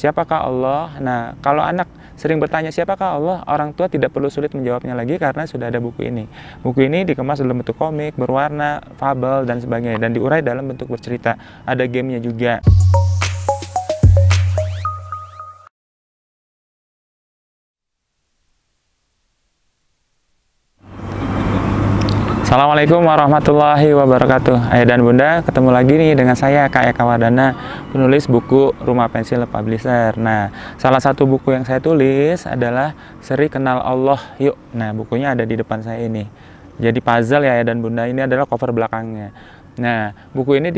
siapakah Allah? Nah, kalau anak sering bertanya siapakah Allah, orang tua tidak perlu sulit menjawabnya lagi karena sudah ada buku ini. Buku ini dikemas dalam bentuk komik, berwarna, fabel, dan sebagainya, dan diurai dalam bentuk bercerita. Ada gamenya juga. Assalamualaikum warahmatullahi wabarakatuh. Ayah dan bunda, ketemu lagi nih dengan saya Kak Eka Wardana, penulis buku Rumah Pensil Publisher. Nah, salah satu buku yang saya tulis adalah Seri Kenal Allah Yuk. Nah, bukunya ada di depan saya ini. Jadi puzzle ya ayah dan bunda, ini adalah cover belakangnya. Nah, buku ini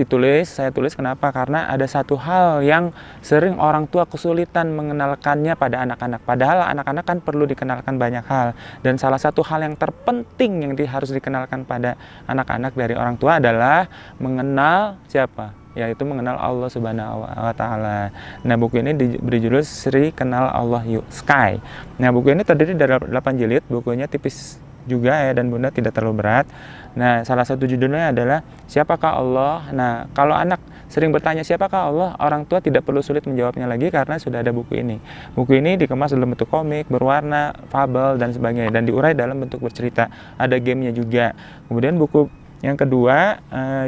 saya tulis kenapa? Karena ada satu hal yang sering orang tua kesulitan mengenalkannya pada anak-anak. Padahal anak-anak kan perlu dikenalkan banyak hal. Dan salah satu hal yang terpenting yang harus dikenalkan pada anak-anak dari orang tua adalah mengenal siapa? Yaitu mengenal Allah Subhanahu wa Ta'ala. Nah, buku ini diberi judul Seri Kenal Allah Yuk, Sky. Nah, buku ini terdiri dari 8 jilid, bukunya tipis juga ya dan bunda, tidak terlalu berat. Nah, salah satu judulnya adalah Siapakah Allah? Nah, kalau anak sering bertanya siapakah Allah, orang tua tidak perlu sulit menjawabnya lagi karena sudah ada buku ini. Buku ini dikemas dalam bentuk komik, berwarna, fabel, dan sebagainya, dan diurai dalam bentuk bercerita. Ada gamenya juga. Kemudian buku yang kedua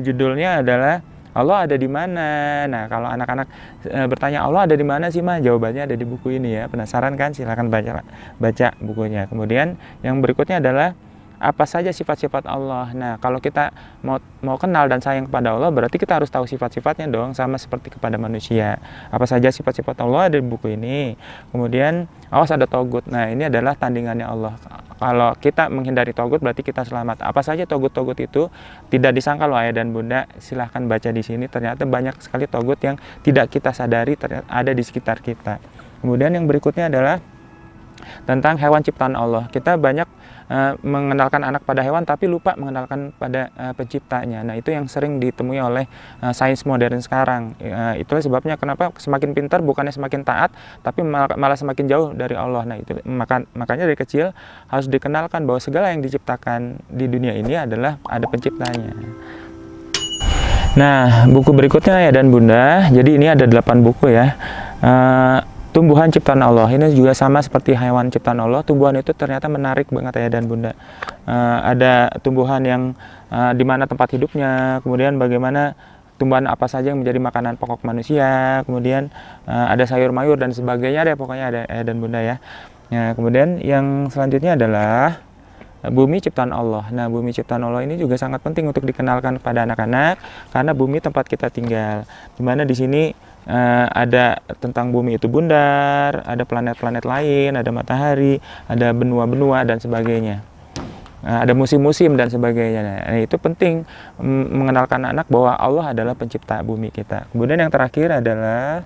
judulnya adalah Allah ada di mana? Nah, kalau anak-anak bertanya Allah ada di mana sih, Ma? Jawabannya ada di buku ini ya. Penasaran kan? Silahkan baca bukunya. Kemudian yang berikutnya adalah apa saja sifat-sifat Allah. Nah, kalau kita mau kenal dan sayang kepada Allah, berarti kita harus tahu sifat-sifatnya dong, sama seperti kepada manusia. Apa saja sifat-sifat Allah ada di buku ini. Kemudian, awas ada togut. Nah, ini adalah tandingannya Allah. Kalau kita menghindari togut, berarti kita selamat. Apa saja togut-togut itu? Tidak disangka loh ayah dan bunda, silahkan baca di sini. Ternyata banyak sekali togut yang tidak kita sadari ternyata ada di sekitar kita. Kemudian yang berikutnya adalah tentang hewan ciptaan Allah. Kita banyak mengenalkan anak pada hewan tapi lupa mengenalkan pada penciptanya. Nah, itu yang sering ditemui oleh sains modern sekarang. Itulah sebabnya kenapa semakin pintar bukannya semakin taat, tapi malah semakin jauh dari Allah. Nah, itu makanya dari kecil harus dikenalkan bahwa segala yang diciptakan di dunia ini adalah ada penciptanya. Nah, buku berikutnya ya dan bunda, jadi ini ada 8 buku ya. Tumbuhan ciptaan Allah ini juga sama seperti hewan ciptaan Allah. Tumbuhan itu ternyata menarik banget ya dan bunda. Ada tumbuhan yang di mana tempat hidupnya, kemudian bagaimana tumbuhan apa saja yang menjadi makanan pokok manusia, kemudian ada sayur mayur dan sebagainya, ada pokoknya ada ya dan bunda ya. Nah, kemudian yang selanjutnya adalah bumi ciptaan Allah. Nah, bumi ciptaan Allah ini juga sangat penting untuk dikenalkan kepada anak-anak karena bumi tempat kita tinggal. Dimana di sini ada tentang bumi itu bundar, ada planet-planet lain, ada matahari, ada benua-benua dan sebagainya. Ada musim-musim dan sebagainya. Nah, itu penting mengenalkan anak bahwa Allah adalah pencipta bumi kita. Kemudian yang terakhir adalah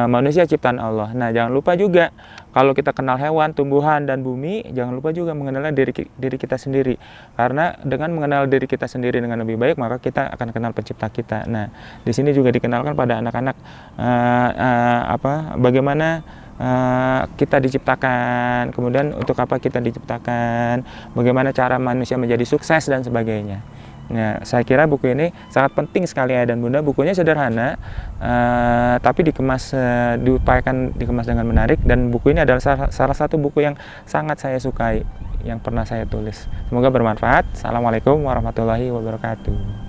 manusia ciptaan Allah. Nah, jangan lupa juga kalau kita kenal hewan, tumbuhan, dan bumi, jangan lupa juga mengenal diri kita sendiri. Karena dengan mengenal diri kita sendiri dengan lebih baik, maka kita akan kenal pencipta kita. Nah, di sini juga dikenalkan pada anak-anak bagaimana kita diciptakan, kemudian untuk apa kita diciptakan, bagaimana cara manusia menjadi sukses dan sebagainya. Nah, saya kira buku ini sangat penting sekali ayah dan bunda. Bukunya sederhana, tapi diupayakan dikemas dengan menarik. Dan buku ini adalah salah satu buku yang sangat saya sukai, yang pernah saya tulis. Semoga bermanfaat. Assalamualaikum warahmatullahi wabarakatuh.